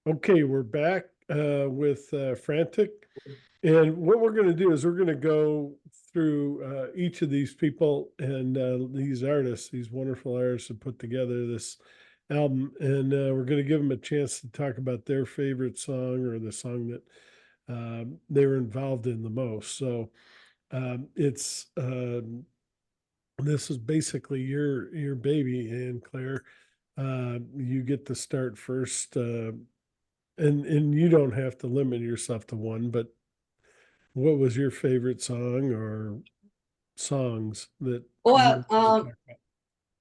Okay, we're back with Frant1c. And what we're going to do is we're going to go through each of these people and these artists, these wonderful artists that put together this album. And we're going to give them a chance to talk about their favorite song or the song that they were involved in the most. So it's this is basically your baby, and Claire, you get to start first. And you don't have to limit yourself to one, but what was your favorite song or songs that Well, you wanted to talk about?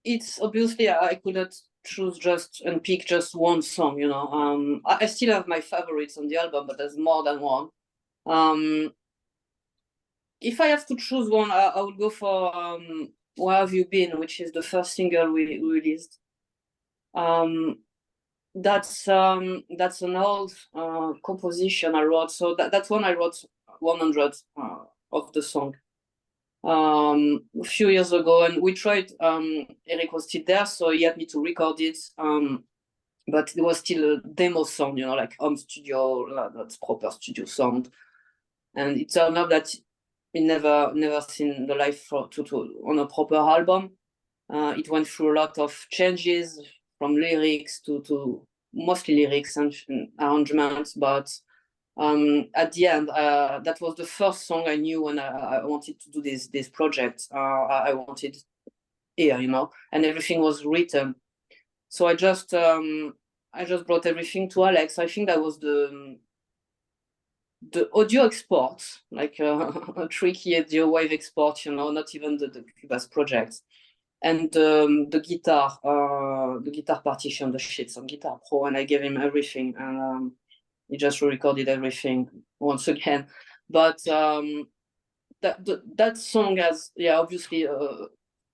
it's obviously I could not choose just and pick just one song, you know. I still have my favorites on the album, but there's more than one. Um, if I have to choose one, I would go for "Where Have You Been," which is the first single we released. Um, that's an old composition I wrote. So that's one I wrote 100 of the song a few years ago, and we tried. Eric was still there, so he had me to record it. But it was still a demo sound, you know, like home studio, not proper studio sound. And it turned out that he never seen the life on a proper album. It went through a lot of changes from lyrics to mostly lyrics and arrangements, but at the end, that was the first song I knew when I wanted to do this project. I wanted here, you know, and everything was written. So I just brought everything to Alex. I think that was the audio export, like a tricky audio wave export, you know, not even the Cubase project. And the guitar partition, the sheets on Guitar Pro, and I gave him everything, and he just recorded everything once again. But that song has, yeah, obviously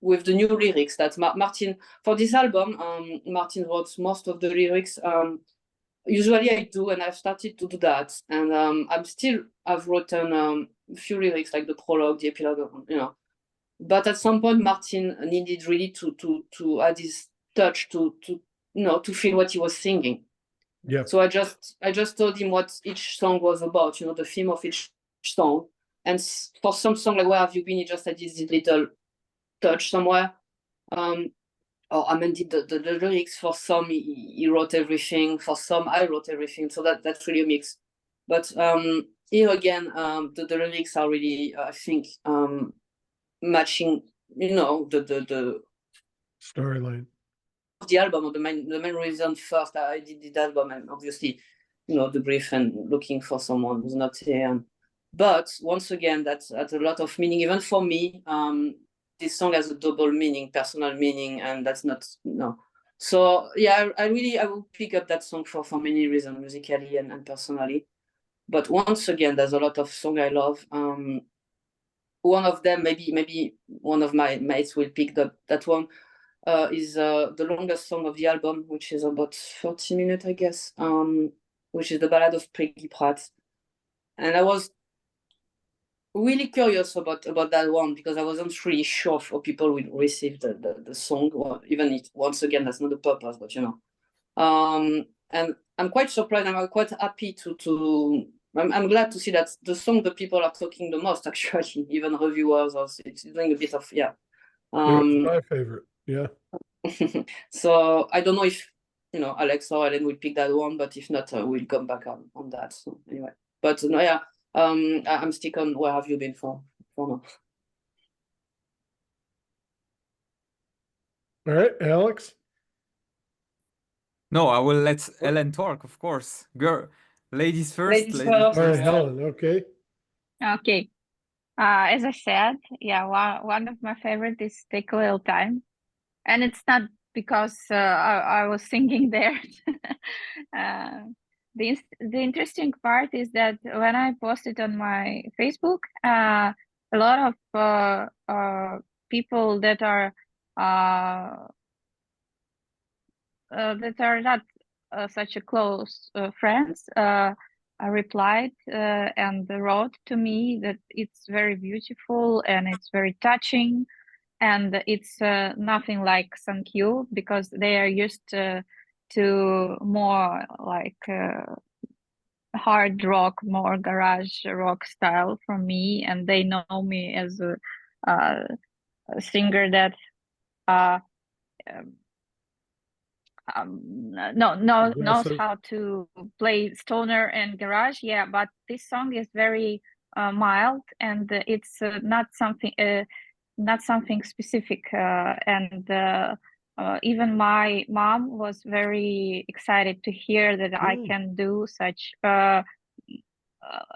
with the new lyrics that Martin for this album, Martin wrote most of the lyrics. Usually I do, and I've started to do that, and I've written a few lyrics like the prologue, the epilogue, you know. But at some point, Martin needed really to add his touch to to feel what he was singing. Yeah. So I just told him what each song was about, you know, the theme of each song. And for some song like "Where Have You Been," he just had this little touch somewhere. Or amended the lyrics. For some, he wrote everything. For some, I wrote everything. So that's really a mix. But here again, the lyrics are really, I think, matching, you know, the Storyline. the album, or the main reason first I did the album, and obviously, you know, the brief and looking for someone who's not here. But once again, that's a lot of meaning, even for me. This song has a double meaning, personal meaning, and that's not, no. So yeah, I will pick up that song for many reasons, musically and personally. But once again, there's a lot of song I love. One of them, maybe one of my mates will pick that one. Is the longest song of the album, which is about 30 minutes, I guess, which is the Ballad of Peggy Pratt. And I was really curious about that one because I wasn't really sure how people will receive the song, or even if, once again, that's not the purpose, but you know. And I'm quite surprised, I'm quite happy I'm glad to see that the song that people are talking the most, actually, even reviewers, or it's doing a bit of, yeah. It was my favorite. Yeah. So I don't know if, you know, Alex or Ellen will pick that one, but if not, we'll come back on that. So anyway, but no, yeah, I'm stick on "Where Have You Been" for now. All right, Alex. No, I will let Ellen talk, of course. Girl, ladies first. Ladies All right, first. Helen. Okay. Okay. As I said, yeah, one of my favorite is "Take a Little Time," and it's not because I was singing there. The interesting part is that when I posted on my Facebook, a lot of people that are not such a close friends replied and wrote to me that it's very beautiful and it's very touching, and it's nothing like "thank you," because they are used to more like hard rock, more garage rock style from me, and they know me as a singer that uh, knows Aggressive. how to play stoner and garage. Yeah, but this song is very mild, and it's not something specific. And even my mom was very excited to hear that I Mm. can do such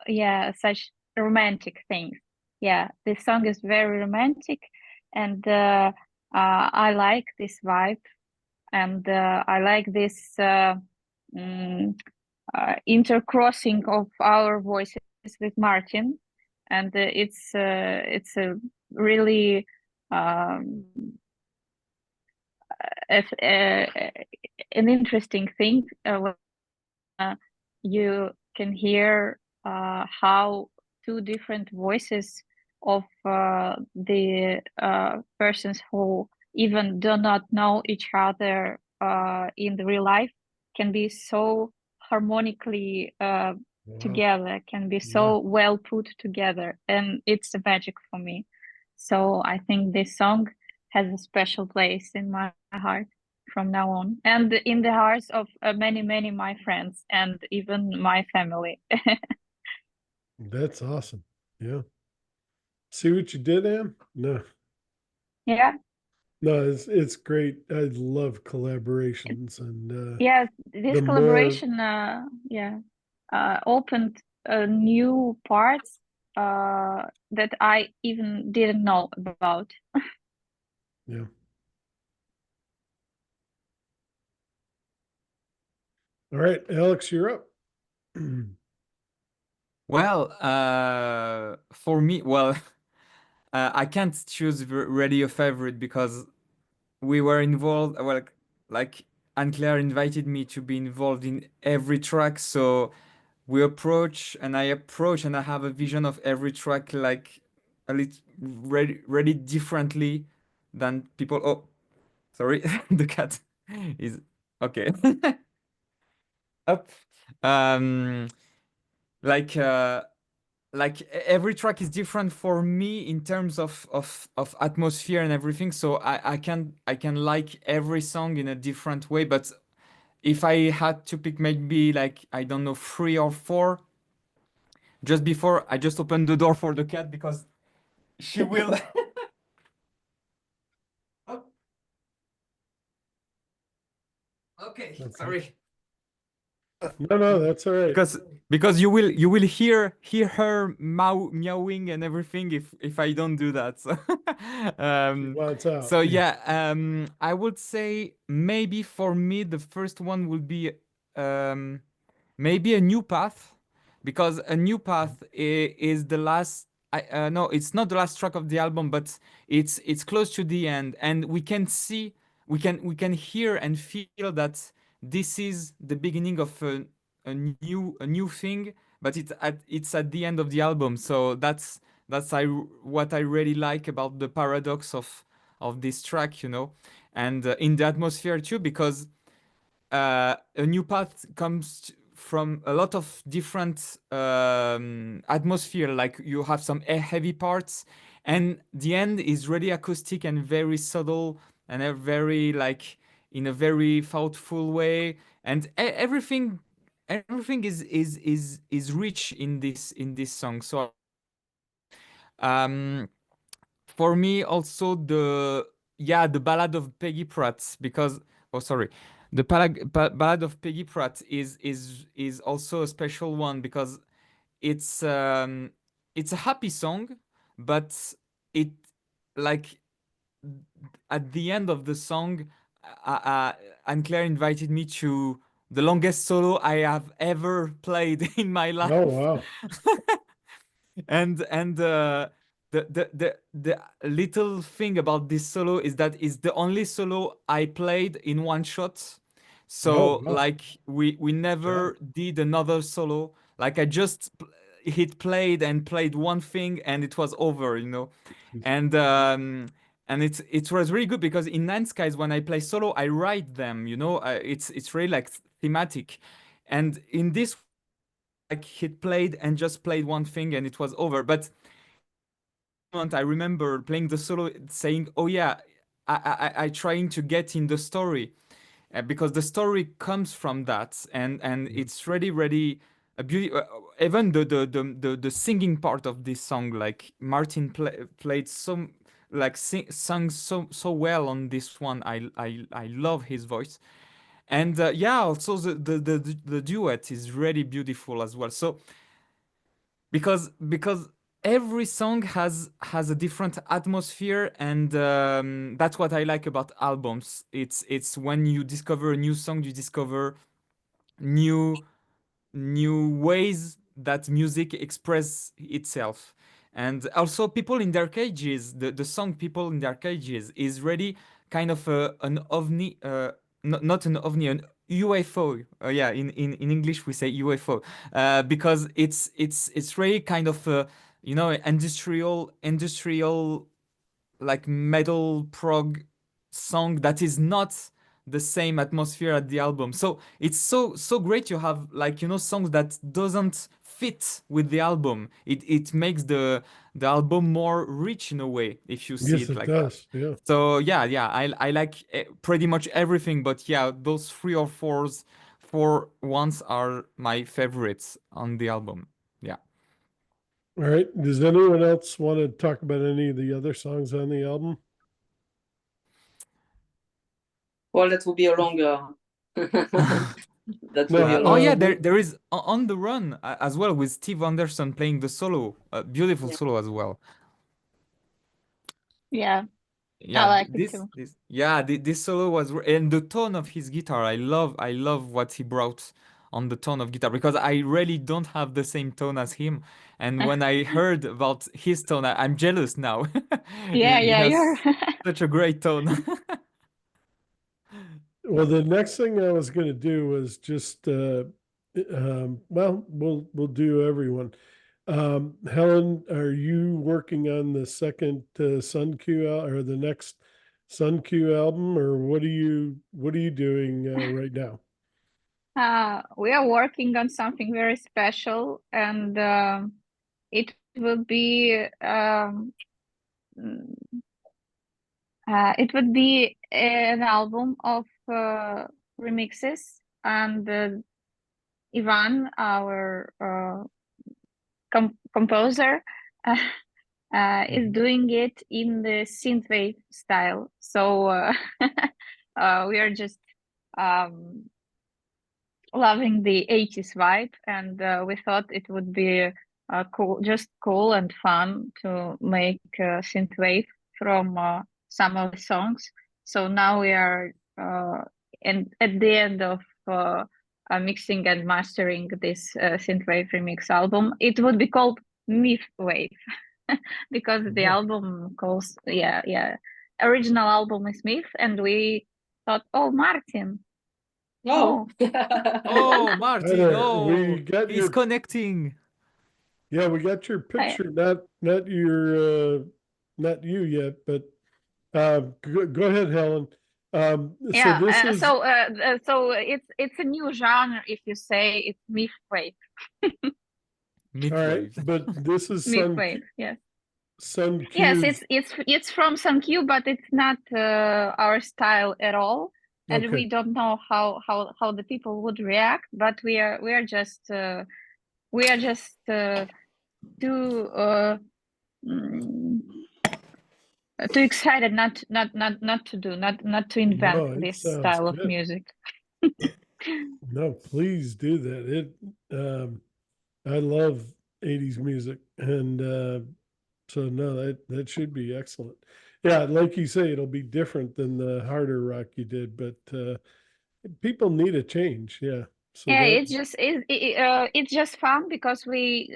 yeah, such romantic things. Yeah, this song is very romantic, and I like this vibe, and I like this mm, intercrossing of our voices with Martin, and it's a really um, if, an interesting thing. You can hear how two different voices of the persons who even do not know each other in the real life can be so harmonically Wow. together, can be Yeah. so well put together, and it's a magic for me. So I think this song has a special place in my heart from now on, and in the hearts of many my friends and even my family. That's awesome. Yeah. See what you did, Em? No. Yeah, No, it's great. I love collaborations, and yeah, the this more collaboration opened new parts that I even didn't know about. yeah. All right, Alex, you're up. Well, for me, well, I can't choose really a favorite because we were involved. Well, like Anne-Claire invited me to be involved in every track, so we approach, and I approach, and I have a vision of every track like a little really differently than people. Oh, sorry, the cat is okay. Up. Um, like every track is different for me in terms of atmosphere and everything. So I can like every song in a different way. But if I had to pick maybe like I don't know 3 or 4, just before I just opened the door for the cat because she will. Oh, okay, Okay. sorry. No, that's all right. Because you will hear her meowing and everything if I don't do that. So She um wants out. so yeah, I would say maybe for me the first one would be um maybe a new path, because a new path is the last. No, it's not the last track of the album, but it's close to the end, and we can see, we can hear and feel that this is the beginning of a new thing, but it's at the end of the album. So that's what I really like about the paradox of this track, and in the atmosphere too, because a new path comes from a lot of different atmosphere. Like you have some heavy parts, and the end is really acoustic and very subtle, and a very like in a very thoughtful way, and everything is rich in this song. So um for me also the ballad of Peggy Pratt, because oh sorry, the ballad of Peggy Pratt is also a special one, because it's um it's a happy song, but it like at the end of the song, uh, uh, Anne Claire invited me to the longest solo I have ever played in my Oh life. wow. And the little thing about this solo is that it's the only solo I played in one shot. Oh So wow. like we Job. never did another solo. Like I just hit played and played one thing and it was over. And and it was really good because in Nine Skies when I play solo I write them, you know, it's really like thematic, and in this like he played and just played one thing and it was over. But I remember playing the solo saying, oh yeah, I trying to get in the story, because the story comes from that, and it's really a beauty. Even the singing part of this song, like Martin played so like sung so well on this one. I love his voice, and yeah, also the duet is really beautiful as well. So because every song has a different atmosphere, and that's what I like about albums. It's when you discover a new song, you discover new new ways that music express itself. And also people in their cages, the song People in Their Cages is really kind of an ovni, not an ovni, an UFO. Yeah, in English we say UFO, because it's really kind of you know, industrial like metal prog song that is not the same atmosphere at the album. So it's so great to have, like, you know, songs that doesn't fit with the album. It makes the album more rich in a way, if you see Yes, it it like that. does. Yeah. So yeah, I like pretty much everything, but yeah, those three or four ones are my favorites on the album. Yeah. All right. Does anyone else want to talk about any of the other songs on the album? Well, that would be a longer. That would be a No. Oh long. yeah, there is On the Run as well, with Steve Anderson playing the solo, beautiful Yeah. solo as well. Yeah, I Yeah, like it too. this solo was, and the tone of his guitar. I love what he brought on the tone of guitar, because I really don't have the same tone as him. And when I heard about his tone, I'm jealous now. Yeah, He yeah, you're has such a great tone. Well, the next thing I was going to do was just, well, we'll do everyone. Helen, are you working on the second Sun Q or the next Sun Q album, or what are you doing right now? we are working on something very special, and it will be mm, it would be an album of remixes, and Ivan, our composer, is doing it in the synthwave style. So we are just um, loving the 80s vibe, and we thought it would be cool and fun to make synthwave from some of the songs. So now we are and at the end of mixing and mastering this synthwave remix album. It would be called Myth Wave because the Oh, album calls, yeah, original album is Myth, and we thought, oh, Martin. Oh. Oh, hi Martin, there. oh, We got he's your, connecting. yeah, we got your I, picture, not your, not you yet, but go ahead, Helen. So Yeah, this is, so it's a new genre if you say it's mythwave. all right, Midwave. but this is Mythwave, yes. Sun Yes, Q's. it's from Q, but it's not our style at all, and Okay. we don't know how the people would react. But we are just mm, too excited not to invent No, it this sounds style of good. music. No, please do that. I love 80s music, and so no, that should be excellent. Yeah, like you say, it'll be different than the harder rock you did, but people need a change. Yeah. So Yeah, that, it's just fun because we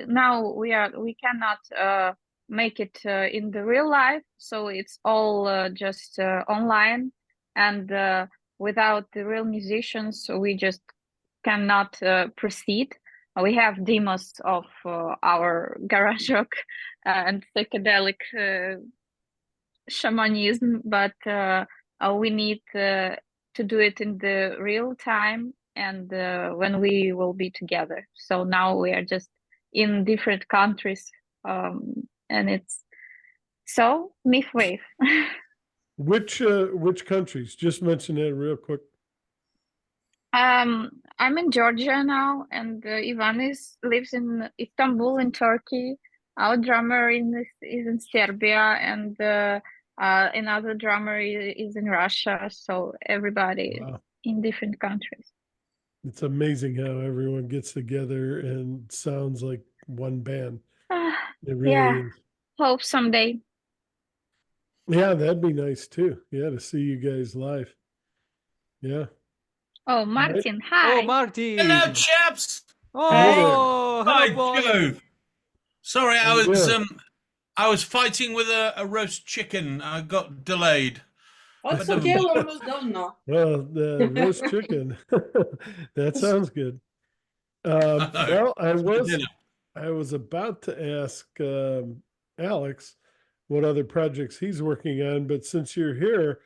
cannot make it in the real life, so it's all just online, and without the real musicians, so we just cannot proceed. We have demos of our garage rock and psychedelic shamanism, but we need to do it in the real time and when we will be together. So now we are just in different countries, and it's so Mythwave. Which countries? Just mention it real quick. I'm in Georgia now, and Ivan lives in Istanbul in Turkey. Our drummer is in Serbia, and another drummer is in Russia. So everybody Wow. in different countries. It's amazing how everyone gets together and sounds like one band. It really Yeah, is. hope someday. Yeah, that'd be nice too. Yeah, to see you guys live. Yeah. Oh, Martin, hi. Oh, Hello, Martin. chaps. Oh, hello, By boy. Jove. Sorry, Yeah. I was fighting with a roast chicken. I got delayed. Oh, it's But okay, we're almost done now. Well, the roast chicken. That sounds good. I know. Well, It's for dinner. I was about to ask Alex what other projects he's working on, but since you're here,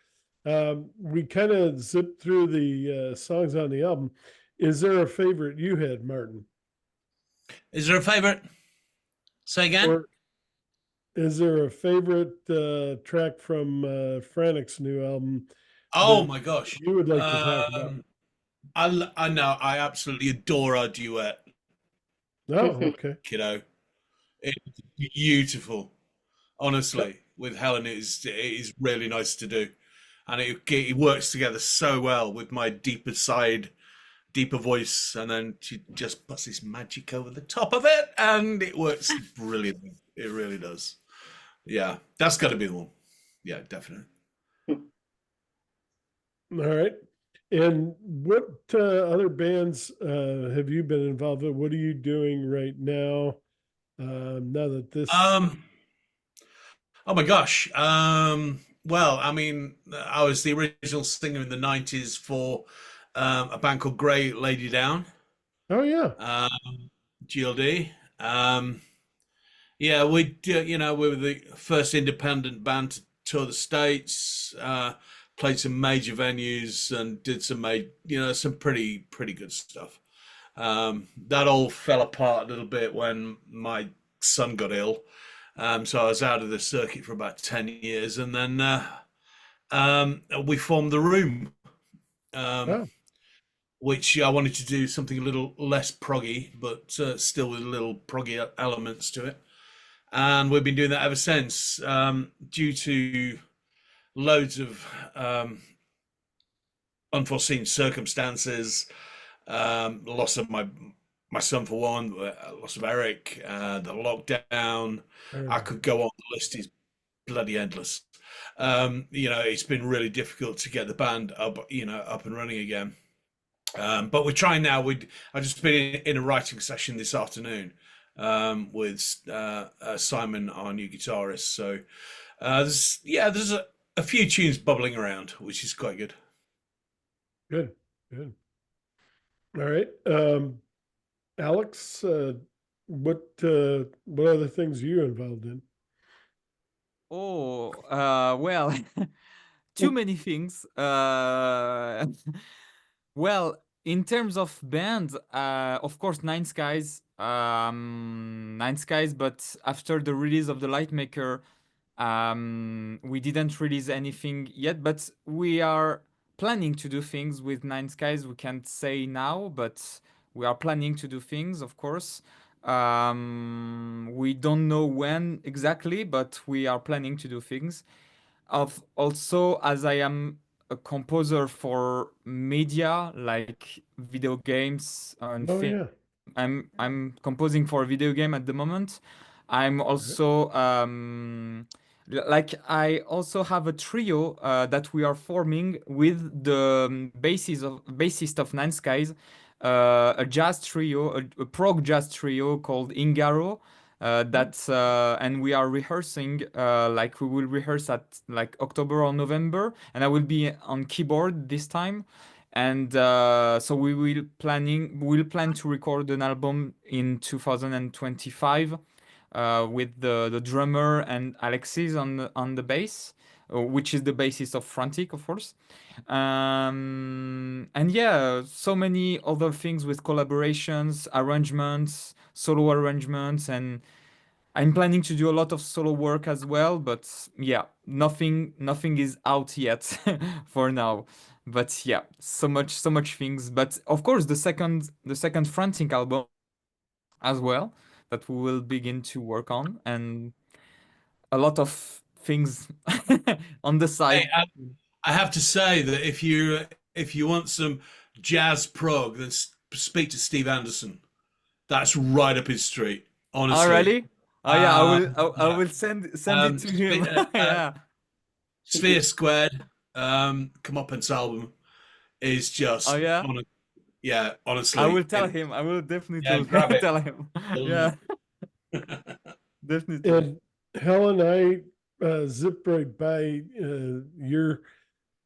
we kind of zipped through the songs on the album. Is there a favorite you had, Martin? Is there a favorite? Say again? Or is there a favorite track from Frant1c's new album Oh that my gosh. you would like to talk about? I know. I absolutely adore our duet, Oh, okay. kiddo. It's beautiful. Honestly, with Helen, it is really nice to do, and it works together so well with my deeper side, deeper voice, and then she just puts this magic over the top of it, and it works brilliantly. It really does. Yeah, that's got to be the one. Yeah, definitely. All right. And what other bands have you been involved with? What are you doing right now? Now that this, Um. Oh my gosh. Well, I mean, I was the original singer in the '90s for a band called Grey Lady Down, oh yeah, GLD. Yeah, we were the first independent band to tour the States, played some major venues and did some pretty good stuff. That all fell apart a little bit when my son got ill. So I was out of the circuit for about 10 years, and then we formed The Room, um, oh, which I wanted to do something a little less proggy, but still with little proggy elements to it. And we've been doing that ever since, due to loads of unforeseen circumstances, the loss of my son for one, loss of Eric, the lockdown. I could go on. The list is bloody endless. It's been really difficult to get the band up and running again. But we're trying now. I've just been in a writing session this afternoon with Simon, our new guitarist. So there's a few tunes bubbling around, which is quite good. good, good. All right. Alex, what other things are you involved in? Oh, well, too many things. Well, in terms of band, of course, Nine Skies, Nine Skies. But after the release of the Lightmaker, we didn't release anything yet. But we are planning to do things with Nine Skies. We can't say now, but we are planning to do things, of course. We don't know when exactly, but we are planning to do things. Of also, as I am a composer for media like video games and Oh film. yeah. I'm composing for a video game at the moment. I'm All right. also like I also have a trio that we are forming with the bassist of Nine Skies, a jazz trio, a prog jazz trio called Ingaro. And we are rehearsing, like we will rehearse at like October or November, and I will be on keyboard this time. And so we'll plan to record an album in 2025 with the drummer and Alexis on the bass. which is the basis of Frant1c, of course. And yeah, so many other things with collaborations, arrangements, solo arrangements, and I'm planning to do a lot of solo work as well, but yeah, nothing is out yet for now. But yeah, so much things. But of course, the second Frant1c album as well that we will begin to work on, and a lot of things on the Hey, side. I have to say that if you want some jazz prog, then speak to Steve Anderson. That's right up his street, honestly. Already? Oh yeah, I Yeah. will send it to him. Yeah. Sphere Squared, Comeuppance album is Oh just yeah. yeah, I will honestly, tell him. I will definitely yeah, grab it. tell him. You'll Yeah, love it. definitely. And Helen, I zip right by your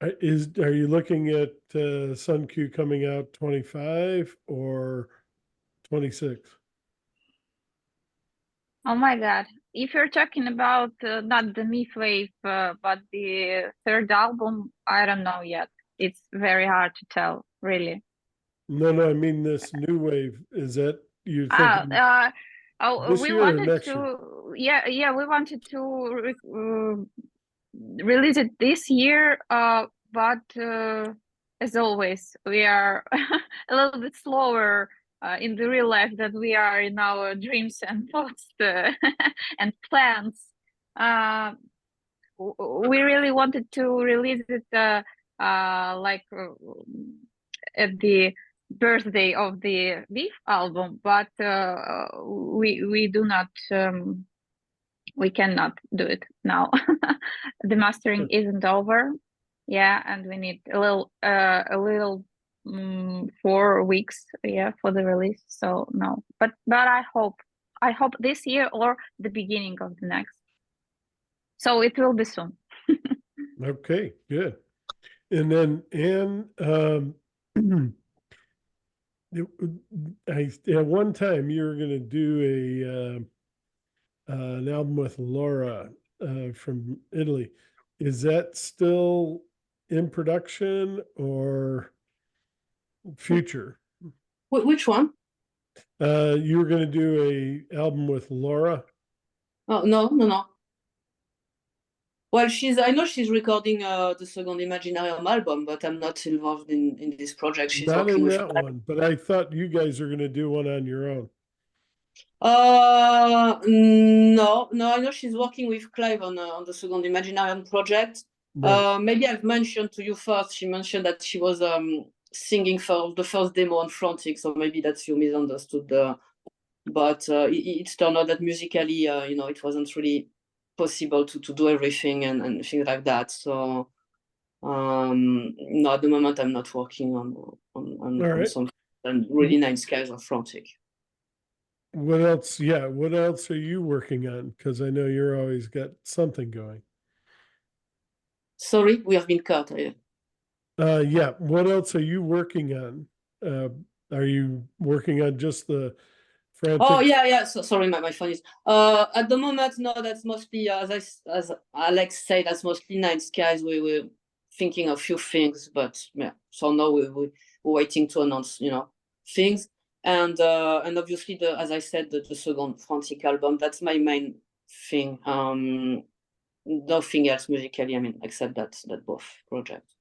are you looking at Sun Q coming out 25 or 26? Oh my God. If you're talking about not the Mythwave, but the third album, I don't know yet. It's very hard to tell, really. No, I mean this new wave. Is that you're Ah, thinking this we year or wanted next year? to, yeah, we wanted to release it this year, but as always, we are a little bit slower in the real life than we are in our dreams and thoughts and plans. Uh, we really wanted to release it like at the birthday of the Beef album, but we do not we cannot do it now. The mastering isn't over. Yeah, and we need a little 4 weeks, yeah, for the release. So no, but I hope this year or the beginning of the next. So it will be soon. Okay, good. And then Anne, at one time you were going to do an album with Laura from Italy. Is that still in production or future? Which one? You were going to do a album with Laura. Oh, no. Well, I know she's recording the second Imaginarium album, but I'm not involved in this project. She's Not working in with. that one, but I thought you guys are going to do one on your own. No. I know she's working with Clive on the second Imaginarium project. Right. Maybe I've mentioned to you first. She mentioned that she was singing for the first demo on Frant1c, so maybe that's you misunderstood. But it turned out that musically, it wasn't really possible to do everything and things like that. So no, at the moment I'm not working on some really nice guys on Frant1c. What else? Yeah. What else are you working on? Because I know you're always got something going. Sorry, we have been cut. Yeah. What else are you working on? Are you working on just the Frantic? Oh yeah. So sorry, my phone is. At the moment, no. That's mostly as Alex said. That's mostly Night Skies. We were thinking a few things, but yeah. So now we're waiting to announce, things. And obviously as I said, the second Frant1c album. That's my main thing. Nothing else musically. I mean, except that both projects.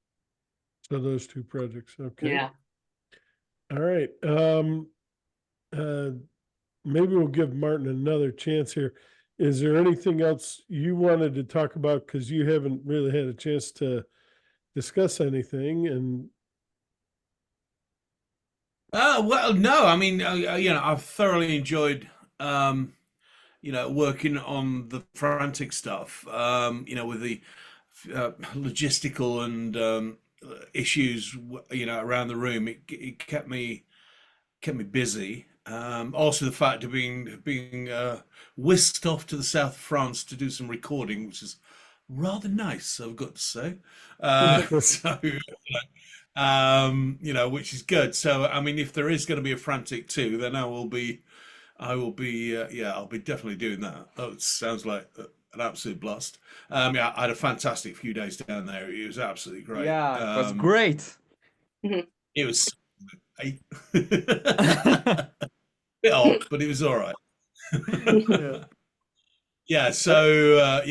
So those two projects. Okay. Yeah. All right. Maybe we'll give Martin another chance here. Is there anything else you wanted to talk about? Because you haven't really had a chance to discuss anything. And Well, no, I mean, I've thoroughly enjoyed, working on the Frant1c stuff, with the logistical and issues, around the room. It kept me busy. Also, the fact of being whisked off to the south of France to do some recording, which is rather nice, I've got to say. Which is good. So, I mean, if there is going to be a Frant1c 2, then I'll be definitely doing that. That sounds like an absolute blast. Yeah, I had a fantastic few days down there. It was absolutely great. Yeah, it was great. It was bit hot, but it was all right. Yeah. Yeah, so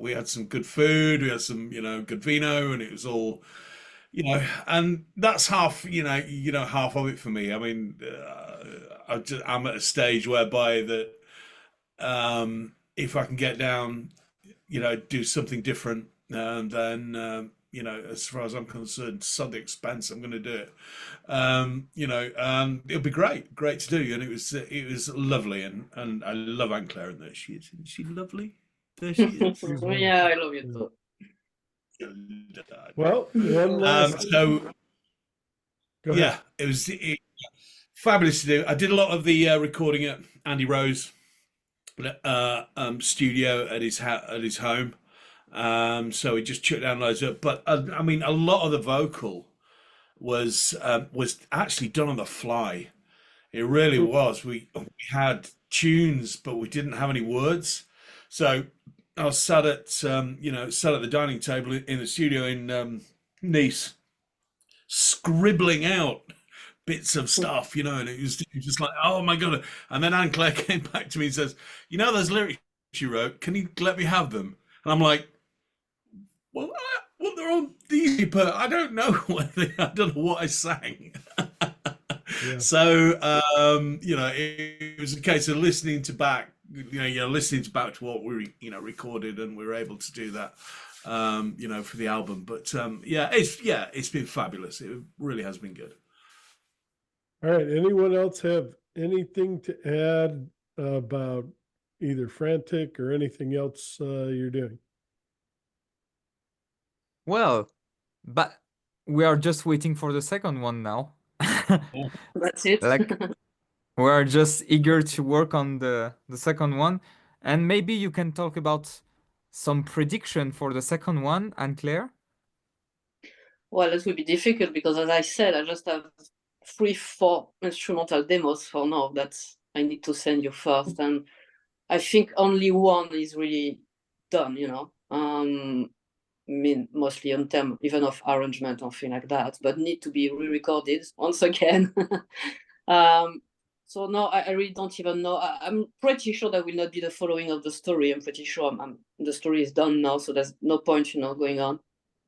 we had some good food, we had some good vino, and it was all and that's half half of it for me. I mean, I'm at a stage whereby that if I can get down, do something different, then as far as I'm concerned, sod the expense, I'm going to do it. It'll be great to do, and it was lovely, and I love Anne Claire, and there she is. Isn't she lovely? There she is. Yeah, I love you too. Well, one last. So Go ahead. yeah, it was fabulous to do. I did a lot of the recording at Andy Rowe's studio at his home. So we just chucked down loads of, but I mean, a lot of the vocal was actually done on the fly. It really was. We had tunes, but we didn't have any words. So I was sat at the dining table in the studio in Nice, scribbling out bits of stuff, and it was just like, oh my god. And then Anne Claire came back to me and says, those lyrics you wrote, can you let me have them? And I'm like, well, they're on these, but I don't know I don't know what I sang. Yeah. So it was a case of listening to back to what we recorded, and we were able to do that for the album. But it's been fabulous. It really has been good. All right. Anyone else have anything to add about either Frant1c or anything else you're doing? Well, but we are just waiting for the second one now. That's it. Like, we are just eager to work on the second one, and maybe you can talk about some prediction for the second one, Anne Claire. Well, it will be difficult because, as I said, I just have 3-4 instrumental demos for now that I need to send you first, and I think only one is really done. I mean, mostly on term, even of arrangement or thing like that, but need to be re-recorded once again. So no, I really don't even know. I'm pretty sure that will not be the following of the story. I'm pretty sure the story is done now, so there's no point, going on.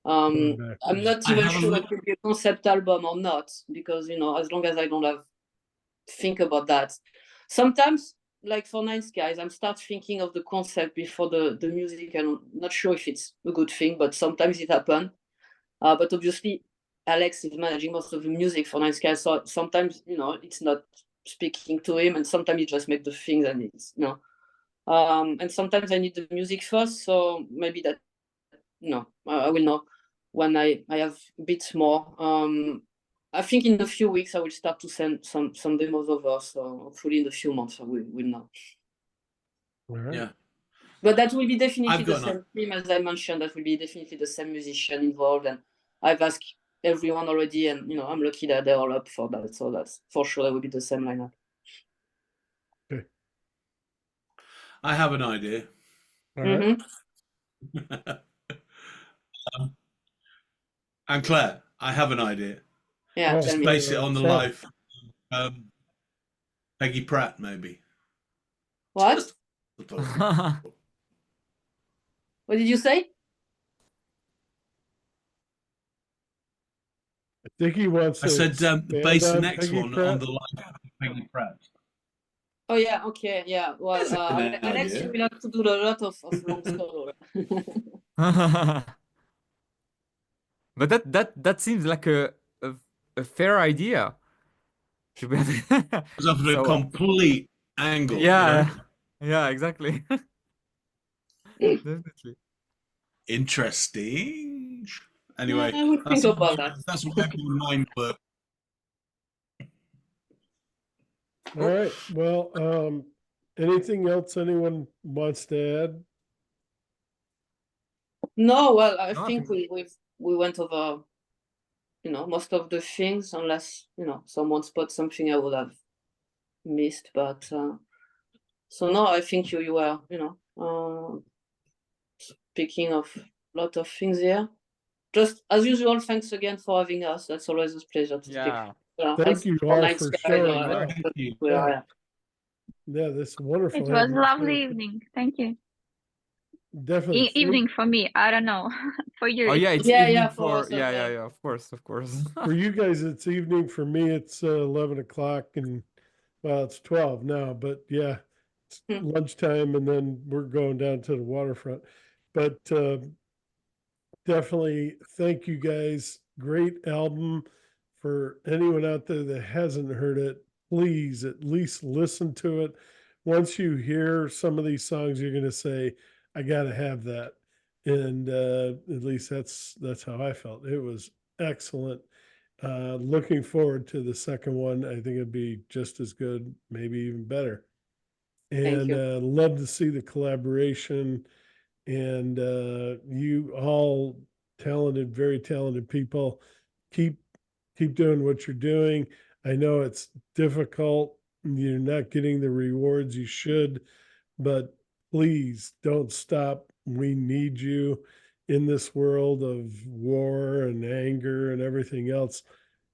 I'm not even sure it will be a concept album or not, because as long as I don't think about that. Sometimes, like for 9 Skies, I'm start thinking of the concept before the music. I'm not sure if it's a good thing, but sometimes it happens. But obviously, Alex is managing most of the music for 9 Skies, so sometimes it's not speaking to him, and sometimes he just makes the things, and it's and sometimes I need the music first, so maybe that I will know when I have a bit more. I think in a few weeks I will start to send some demos over, so hopefully in a few months I will know. All right. Yeah. But that will be definitely the same team, as I mentioned. That will be definitely the same musician involved, and I've asked everyone already, and I'm lucky that they're all up for that. So that's for sure that will be the same lineup. Okay. I have an idea. All right. And Claire, I have an idea. Yeah, just base it on the life. Peggy Pratt, maybe. What? What did you say? I think he wants. I said base the next one on the life of Peggy Pratt. Oh yeah, okay, yeah. Well, Alex, you will have to do a lot of long solo. But that seems like a fair idea. To be It's up to a complete angle. Yeah, yeah, exactly. Definitely. Interesting. Anyway, I would think about that. That's what my mind works. All right. Well, anything else anyone wants to add? No, well, I think we went over, most of the things, unless someone spots something I would have missed. But so no, I think you were, Speaking of a lot of things here, just as usual, thanks again for having us. That's always a pleasure to speak. Yeah. Thank you all night for skies showing or- up. Thank you. Yeah. Yeah, this is wonderful. It was having a you lovely here. evening. Thank you. Definitely. Evening for me. I don't know. For you. Oh it's- yeah, it's Yeah, evening yeah, for for us as yeah, well. yeah, of course, of course. For you guys, it's evening. For me, it's 11 o'clock, and well, it's 12 now, but yeah, it's Hmm. lunchtime, and then we're going down to the waterfront. But definitely thank you guys. Great album. For anyone out there that hasn't heard it, please at least listen to it. Once you hear some of these songs, you're going to say, I got to have that. And at least that's how I felt. It was excellent. Looking forward to the second one. I think it'd be just as good, maybe even better. Thank And you. love to see the collaboration. And you all talented, very talented people. Keep doing what you're doing. I know it's difficult. You're not getting the rewards you should, but please don't stop. We need you in this world of war and anger and everything else.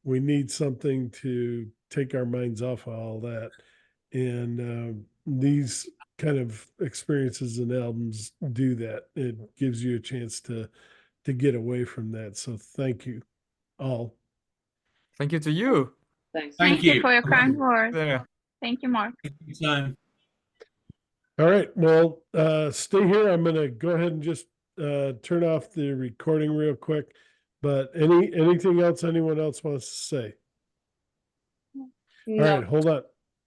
We need something to take our minds off of all that. And these kind of experiences and albums do that. It gives you a chance to get away from that. So thank you all. Thank you to you. Thanks. Thank Thank you you. for your kind words. Yeah. Thank you, Mark. Time. All right. Well, stay here. I'm going to go ahead and just turn off the recording real quick. But anything else anyone else wants to say? All No. right, hold on.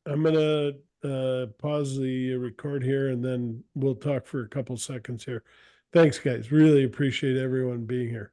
I'm going to pause the record here and then we'll talk for a couple seconds here. Thanks, guys. Really appreciate everyone being here.